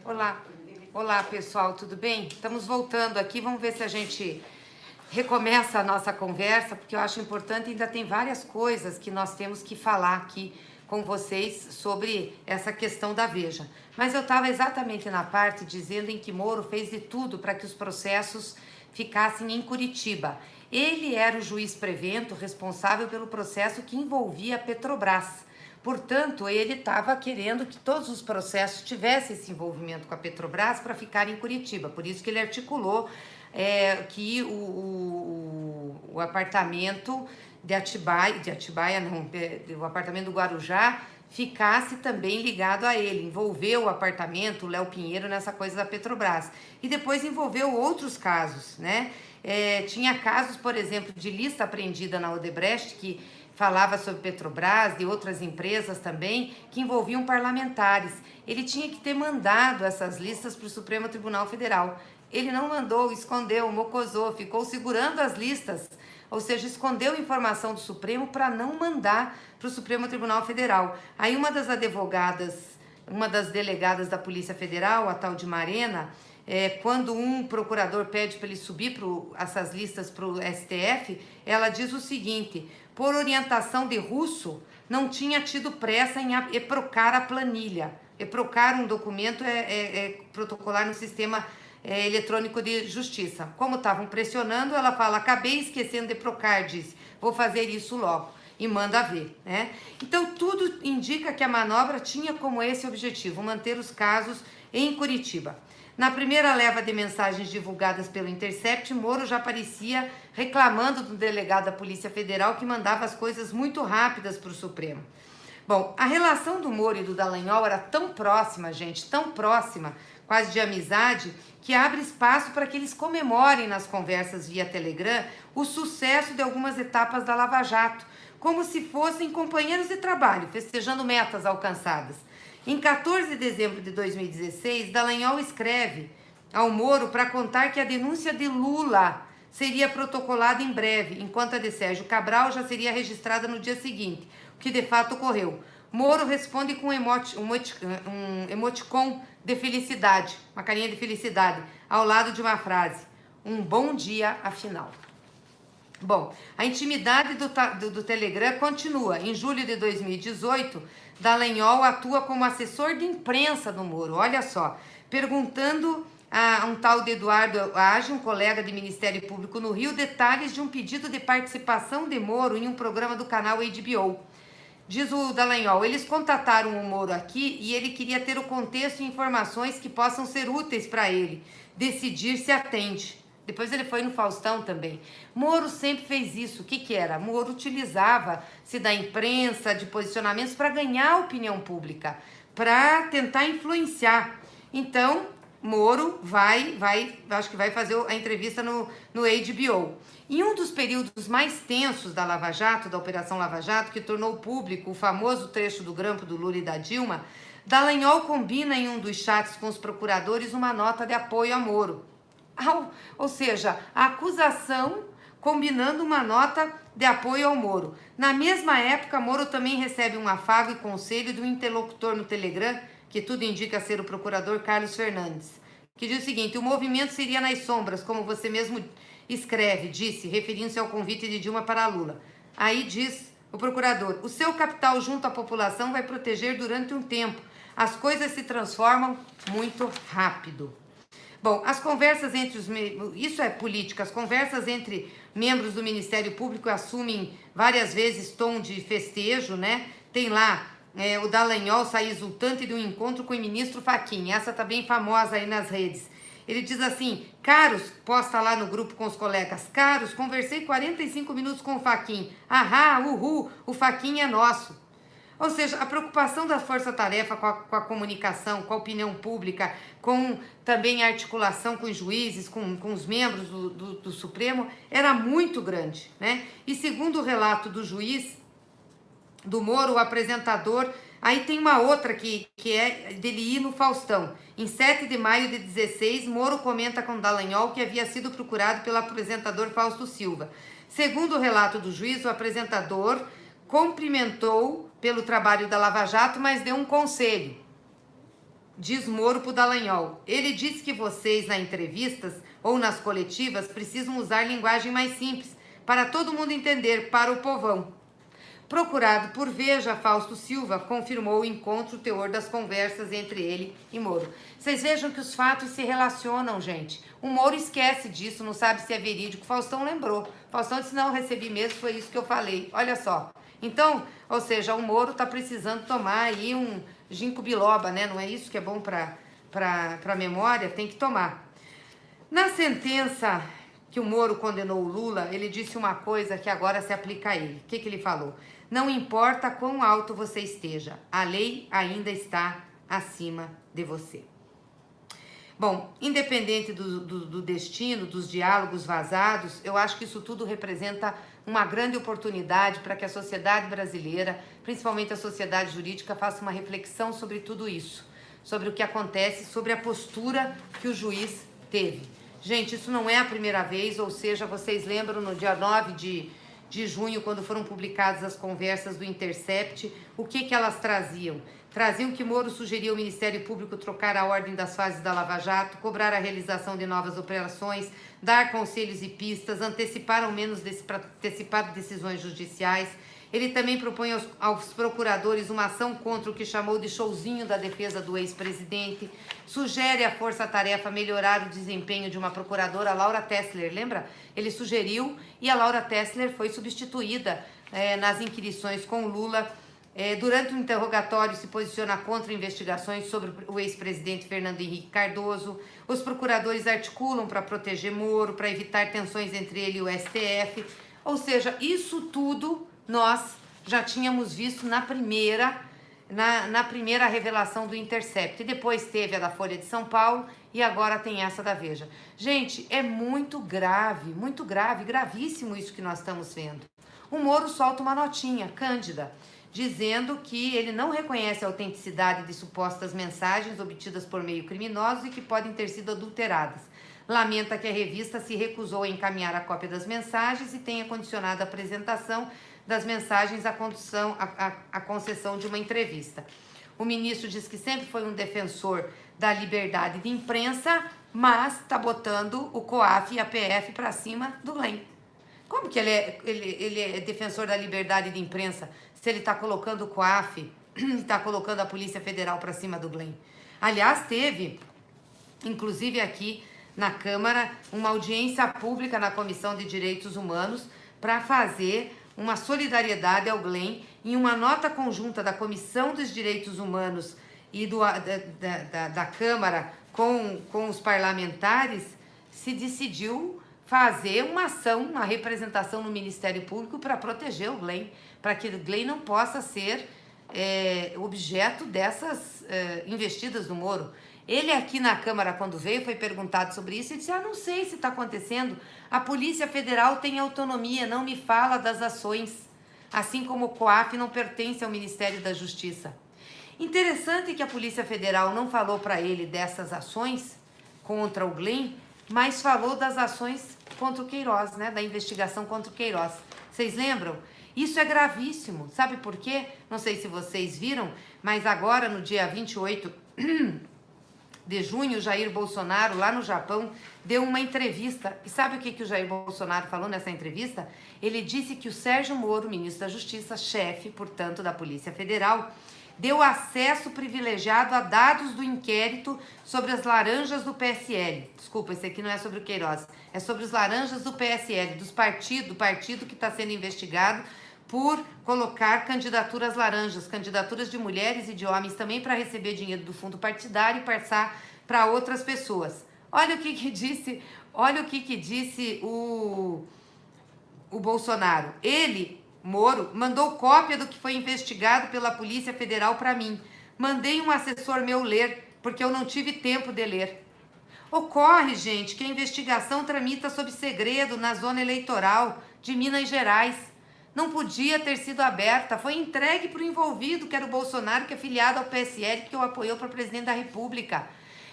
Olá, olá pessoal, tudo bem? Estamos voltando aqui, vamos ver se a gente recomeça a nossa conversa, porque eu acho importante, ainda tem várias coisas que nós temos que falar aqui com vocês sobre essa questão da Veja. Mas eu estava exatamente na parte dizendo em que Moro fez de tudo para que os processos ficassem em Curitiba. Ele era o juiz prevento responsável pelo processo que envolvia a Petrobras. Portanto, ele estava querendo que todos os processos tivessem esse envolvimento com a Petrobras para ficar em Curitiba. Por isso que ele articulou que o apartamento de Atibaia não, o apartamento do Guarujá ficasse também ligado a ele. Envolveu o apartamento, o Léo Pinheiro, nessa coisa da Petrobras. E depois envolveu outros casos, né? Tinha casos, por exemplo, de lista apreendida na Odebrecht, que falava sobre Petrobras, de outras empresas também, que envolviam parlamentares. Ele tinha que ter mandado essas listas para o Supremo Tribunal Federal. Ele não mandou, escondeu, mocosou, ficou segurando as listas, ou seja, escondeu informação do Supremo para não mandar para o Supremo Tribunal Federal. Aí uma das delegadas da Polícia Federal, a tal de Marena, quando um procurador pede para ele subir essas listas para o STF, ela diz o seguinte: por orientação de Russo, não tinha tido pressa em eprocar a planilha. Eprocar um documento protocolar no sistema eletrônico de justiça. Como estavam pressionando, ela fala: acabei esquecendo de eprocar, disse, vou fazer isso logo. E manda ver, né? Então, tudo indica que a manobra tinha como esse objetivo, manter os casos em Curitiba. Na primeira leva de mensagens divulgadas pelo Intercept, Moro já aparecia reclamando do delegado da Polícia Federal que mandava as coisas muito rápidas para o Supremo. Bom, a relação do Moro e do Dallagnol era tão próxima, gente, tão próxima, quase de amizade, que abre espaço para que eles comemorem nas conversas via Telegram o sucesso de algumas etapas da Lava Jato, como se fossem companheiros de trabalho, festejando metas alcançadas. Em 14 de dezembro de 2016, Dallagnol escreve ao Moro para contar que a denúncia de Lula seria protocolada em breve, enquanto a de Sérgio Cabral já seria registrada no dia seguinte, o que de fato ocorreu. Moro responde com um emoticon de felicidade, uma carinha de felicidade, ao lado de uma frase: um bom dia, afinal. Bom, a intimidade do Telegram continua. Em julho de 2018, Dallagnol atua como assessor de imprensa do Moro, olha só, perguntando a um tal de Eduardo Age, um colega de Ministério Público no Rio, detalhes de um pedido de participação de Moro em um programa do canal HBO. Diz o Dallagnol: eles contataram o Moro aqui e ele queria ter o contexto e informações que possam ser úteis para ele decidir se atende. Depois ele foi no Faustão também. Moro sempre fez isso. O que era? Moro utilizava-se da imprensa, de posicionamentos para ganhar a opinião pública, para tentar influenciar. Então, Moro acho que vai fazer a entrevista no HBO. Em um dos períodos mais tensos da Lava Jato, da Operação Lava Jato, que tornou público o famoso trecho do grampo do Lula e da Dilma, Dallagnol combina em um dos chats com os procuradores uma nota de apoio a Moro. Ou seja, a acusação combinando uma nota de apoio ao Moro. Na mesma época, Moro também recebe um afago e conselho do interlocutor no Telegram, que tudo indica ser o procurador Carlos Fernandes, que diz o seguinte: o movimento seria nas sombras, como você mesmo escreve, disse, referindo-se ao convite de Dilma para Lula. Aí diz o procurador: o seu capital junto à população vai proteger durante um tempo. As coisas se transformam muito rápido. Bom, as conversas entre isso é política, as conversas entre membros do Ministério Público assumem várias vezes tom de festejo, né? Tem lá o Dallagnol sai exultante de um encontro com o ministro Fachin, essa tá bem famosa aí nas redes. Ele diz assim: caros, posta lá no grupo com os colegas, caros, conversei 45 minutos com o Fachin, ahá, uhul, o Fachin é nosso. Ou seja, a preocupação da força-tarefa com a comunicação, com a opinião pública, com também a articulação com os juízes, com os membros do Supremo, era muito grande, né? E segundo o relato do juiz, do Moro, o apresentador, aí tem uma outra que é dele ir no Faustão. Em 7 de maio de 16, Moro comenta com Dallagnol que havia sido procurado pelo apresentador Fausto Silva. Segundo o relato do juiz, o apresentador cumprimentou pelo trabalho da Lava Jato, mas deu um conselho. Diz Moro pro Dallagnol. Ele disse que vocês, nas entrevistas ou nas coletivas, precisam usar linguagem mais simples, para todo mundo entender, para o povão. Procurado por Veja, Fausto Silva confirmou o encontro, o teor das conversas entre ele e Moro. Vocês vejam que os fatos se relacionam, gente. O Moro esquece disso, não sabe se é verídico. Faustão lembrou. Faustão disse, não, recebi mesmo, foi isso que eu falei. Olha só. Então, ou seja, o Moro está precisando tomar aí um ginkgo biloba, né? Não é isso que é bom para a memória? Tem que tomar. Na sentença que o Moro condenou o Lula, ele disse uma coisa que agora se aplica a ele. O que ele falou? Não importa quão alto você esteja, a lei ainda está acima de você. Bom, independente do destino, dos diálogos vazados, eu acho que isso tudo representa uma grande oportunidade para que a sociedade brasileira, principalmente a sociedade jurídica, faça uma reflexão sobre tudo isso, sobre o que acontece, sobre a postura que o juiz teve. Gente, isso não é a primeira vez, ou seja, vocês lembram no dia 9 de junho, quando foram publicadas as conversas do Intercept, o que elas traziam? Traziam que Moro sugeria ao Ministério Público trocar a ordem das fases da Lava Jato, cobrar a realização de novas operações, dar conselhos e pistas, antecipar ao menos decisões judiciais. Ele também propõe aos procuradores uma ação contra o que chamou de showzinho da defesa do ex-presidente, sugere à força-tarefa melhorar o desempenho de uma procuradora, Laura Tessler, lembra? Ele sugeriu e a Laura Tessler foi substituída nas inquirições com Lula. Durante o interrogatório se posiciona contra investigações sobre o ex-presidente Fernando Henrique Cardoso. Os procuradores articulam para proteger Moro, para evitar tensões entre ele e o STF. Ou seja, isso tudo nós já tínhamos visto na primeira revelação do Intercept. E depois teve a da Folha de São Paulo e agora tem essa da Veja. Gente, é muito grave, gravíssimo isso que nós estamos vendo. O Moro solta uma notinha, cândida, dizendo que ele não reconhece a autenticidade de supostas mensagens obtidas por meio criminoso e que podem ter sido adulteradas. Lamenta que a revista se recusou a encaminhar a cópia das mensagens e tenha condicionado a apresentação das mensagens à concessão de uma entrevista. O ministro diz que sempre foi um defensor da liberdade de imprensa, mas está botando o COAF e a PF para cima do Glenn. Como que ele é defensor da liberdade de imprensa se ele está colocando o COAF e está colocando a Polícia Federal para cima do Glenn? Aliás, teve, inclusive aqui na Câmara, uma audiência pública na Comissão de Direitos Humanos para fazer uma solidariedade ao Glenn. Em uma nota conjunta da Comissão dos Direitos Humanos e da Câmara com os parlamentares, se decidiu fazer uma ação, uma representação no Ministério Público para proteger o Glenn, para que o Glenn não possa ser objeto dessas investidas do Moro. Ele aqui na Câmara, quando veio, foi perguntado sobre isso e disse, não sei se está acontecendo, a Polícia Federal tem autonomia, não me fala das ações, assim como o COAF não pertence ao Ministério da Justiça. Interessante que a Polícia Federal não falou para ele dessas ações contra o Glenn, mas falou das ações contra o Queiroz, né? Da investigação contra o Queiroz. Vocês lembram? Isso é gravíssimo. Sabe por quê? Não sei se vocês viram, mas agora, no dia 28 de junho, Jair Bolsonaro, lá no Japão, deu uma entrevista. E sabe o que o Jair Bolsonaro falou nessa entrevista? Ele disse que o Sérgio Moro, ministro da Justiça, chefe, portanto, da Polícia Federal, deu acesso privilegiado a dados do inquérito sobre as laranjas do PSL. Desculpa, esse aqui não é sobre o Queiroz. É sobre os laranjas do PSL, do partido que está sendo investigado por colocar candidaturas laranjas, candidaturas de mulheres e de homens também para receber dinheiro do fundo partidário e passar para outras pessoas. Olha o que disse o Bolsonaro. Ele, Moro, mandou cópia do que foi investigado pela Polícia Federal para mim. Mandei um assessor meu ler, porque eu não tive tempo de ler. Ocorre, gente, que a investigação tramita sob segredo na zona eleitoral de Minas Gerais. Não podia ter sido aberta, foi entregue para o envolvido, que era o Bolsonaro, que é filiado ao PSL, que o apoiou para presidente da República.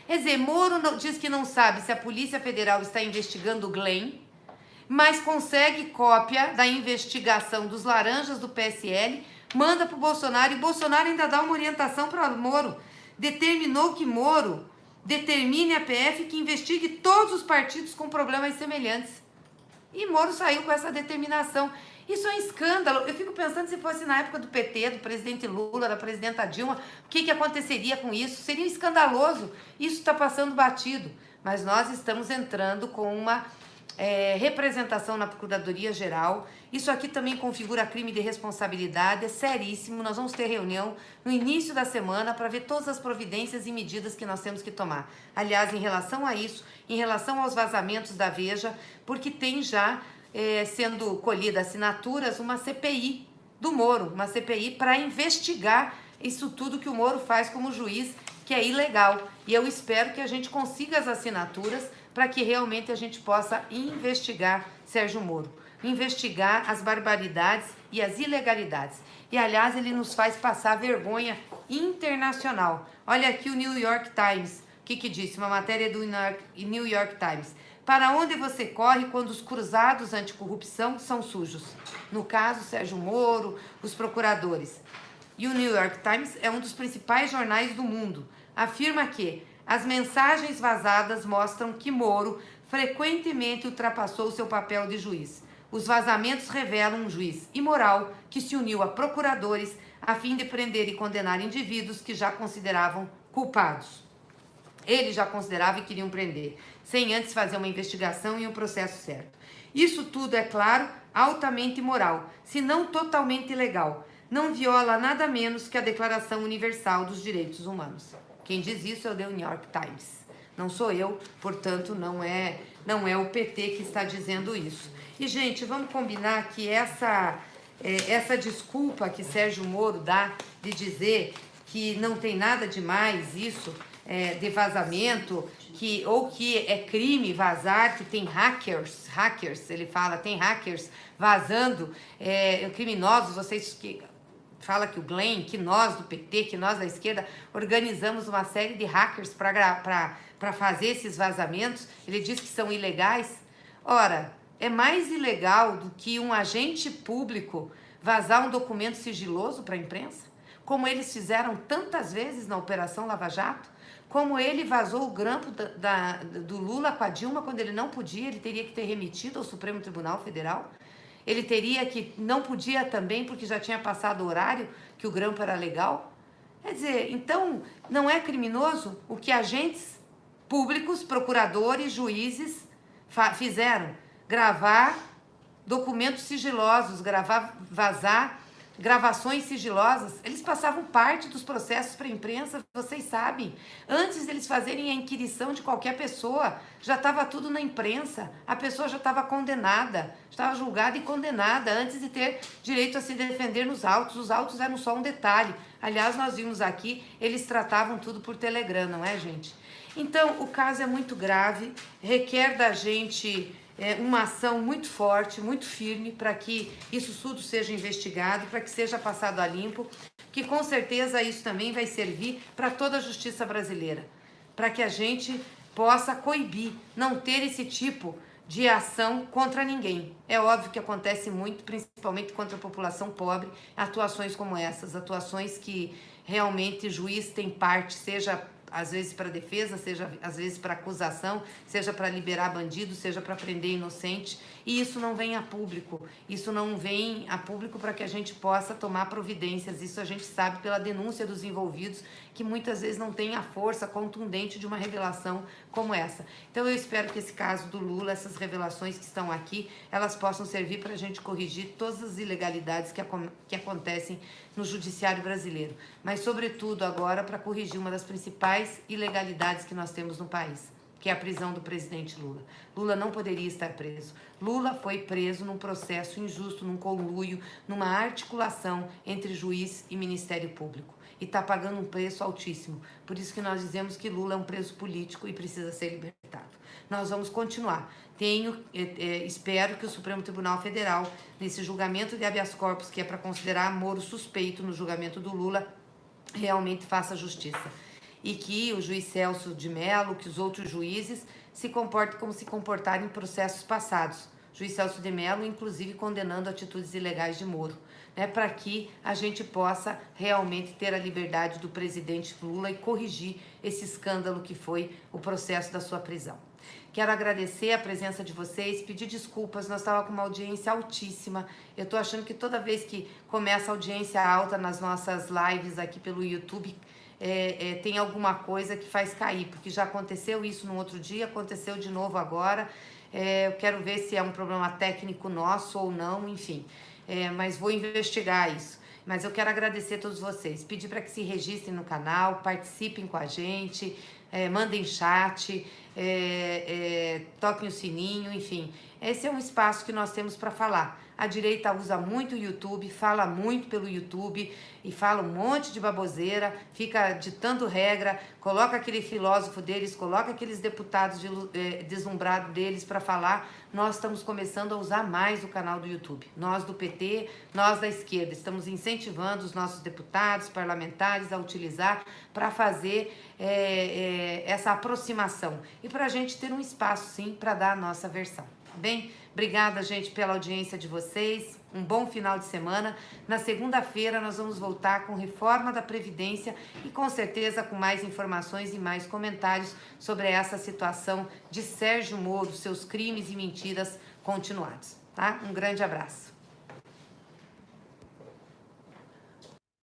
Quer dizer, Moro diz que não sabe se a Polícia Federal está investigando o Glenn, mas consegue cópia da investigação dos laranjas do PSL, manda para o Bolsonaro, e o Bolsonaro ainda dá uma orientação para o Moro. determinou que Moro determine a PF que investigue todos os partidos com problemas semelhantes. E Moro saiu com essa determinação. Isso é um escândalo. Eu fico pensando se fosse na época do PT, do presidente Lula, da presidenta Dilma, o que aconteceria com isso? Seria escandaloso. Isso está passando batido. Mas nós estamos entrando com uma representação na Procuradoria-Geral. Isso aqui também configura crime de responsabilidade, é seríssimo. Nós vamos ter reunião no início da semana para ver todas as providências e medidas que nós temos que tomar. Aliás, em relação a isso, em relação aos vazamentos da Veja, porque tem já sendo colhida assinaturas uma CPI do Moro, uma CPI para investigar isso tudo que o Moro faz como juiz, que é ilegal. E eu espero que a gente consiga as assinaturas para que realmente a gente possa investigar Sérgio Moro, investigar as barbaridades e as ilegalidades. E, aliás, ele nos faz passar vergonha internacional. Olha aqui o New York Times, o que disse? Uma matéria do New York Times. Para onde você corre quando os cruzados anticorrupção são sujos? No caso, Sérgio Moro, os procuradores. E o New York Times é um dos principais jornais do mundo. Afirma que as mensagens vazadas mostram que Moro frequentemente ultrapassou seu papel de juiz. Os vazamentos revelam um juiz imoral que se uniu a procuradores a fim de prender e condenar indivíduos que já consideravam culpados. Ele já considerava e queriam prender, sem antes fazer uma investigação e um processo certo. Isso tudo, é claro, altamente imoral, se não totalmente ilegal. Não viola nada menos que a Declaração Universal dos Direitos Humanos. Quem diz isso é o The New York Times. Não sou eu, portanto, não é o PT que está dizendo isso. E, gente, vamos combinar que essa desculpa que Sérgio Moro dá de dizer que não tem nada demais isso, de vazamento, ou que é crime vazar, que tem hackers, ele fala, tem hackers vazando, criminosos, vocês que fala que o Glenn, que nós do PT, que nós da esquerda, organizamos uma série de hackers para fazer esses vazamentos, ele diz que são ilegais. Ora, é mais ilegal do que um agente público vazar um documento sigiloso para a imprensa, como eles fizeram tantas vezes na Operação Lava Jato, como ele vazou o grampo do Lula com a Dilma quando ele não podia, ele teria que ter remetido ao Supremo Tribunal Federal. Ele teria que, não podia também, porque já tinha passado o horário, que o grampo era legal. Quer dizer, então, não é criminoso o que agentes públicos, procuradores, juízes fizeram? Gravar documentos sigilosos, vazar gravações sigilosas. Eles passavam parte dos processos para a imprensa, vocês sabem. Antes deles fazerem a inquirição de qualquer pessoa, já estava tudo na imprensa. A pessoa já estava condenada, estava julgada e condenada antes de ter direito a se defender nos autos. Os autos eram só um detalhe. Aliás, nós vimos aqui, eles tratavam tudo por Telegram, não é, gente? Então, o caso é muito grave, requer da gente uma ação muito forte, muito firme, para que isso tudo seja investigado, para que seja passado a limpo, que com certeza isso também vai servir para toda a justiça brasileira, para que a gente possa coibir, não ter esse tipo de ação contra ninguém. É óbvio que acontece muito, principalmente contra a população pobre, atuações como essas, atuações que realmente o juiz tem parte, seja às vezes para defesa, seja às vezes para acusação, seja para liberar bandido, seja para prender inocente, e isso não vem a público, isso não vem a público para que a gente possa tomar providências, isso a gente sabe pela denúncia dos envolvidos, que muitas vezes não tem a força contundente de uma revelação como essa. Então eu espero que esse caso do Lula, essas revelações que estão aqui, elas possam servir para a gente corrigir todas as ilegalidades que acontecem no judiciário brasileiro, mas sobretudo agora para corrigir uma das principais ilegalidades que nós temos no país, que é a prisão do presidente Lula. Lula não poderia estar preso. Lula foi preso num processo injusto, num conluio, numa articulação entre juiz e Ministério Público. E está pagando um preço altíssimo. Por isso que nós dizemos que Lula é um preso político e precisa ser libertado. Nós vamos continuar. Espero que o Supremo Tribunal Federal, nesse julgamento de habeas corpus, que é para considerar Moro suspeito no julgamento do Lula, realmente faça justiça. E que o juiz Celso de Mello, que os outros juízes se comportem como se comportaram em processos passados. O juiz Celso de Mello, inclusive, condenando atitudes ilegais de Moro. né, para que a gente possa realmente ter a liberdade do presidente Lula e corrigir esse escândalo que foi o processo da sua prisão. Quero agradecer a presença de vocês, pedir desculpas, nós estávamos com uma audiência altíssima. Eu estou achando que toda vez que começa a audiência alta nas nossas lives aqui pelo YouTube, tem alguma coisa que faz cair, porque já aconteceu isso no outro dia, aconteceu de novo agora. Eu quero ver se é um problema técnico nosso ou não, enfim. Mas vou investigar isso. Mas eu quero agradecer a todos vocês, pedir para que se registrem no canal, participem com a gente, mandem chat, toquem o sininho, enfim. Esse é um espaço que nós temos para falar. A direita usa muito o YouTube, fala muito pelo YouTube e fala um monte de baboseira, fica ditando regra, coloca aquele filósofo deles, coloca aqueles deputados deslumbrados deles para falar. Nós estamos começando a usar mais o canal do YouTube. Nós do PT, nós da esquerda, estamos incentivando os nossos deputados, parlamentares a utilizar para fazer essa aproximação e para a gente ter um espaço, sim, para dar a nossa versão. Bem, obrigada, gente, pela audiência de vocês. Um bom final de semana. Na segunda-feira nós vamos voltar com reforma da Previdência e com certeza com mais informações e mais comentários sobre essa situação de Sérgio Moro, seus crimes e mentiras continuados, tá? Um grande abraço.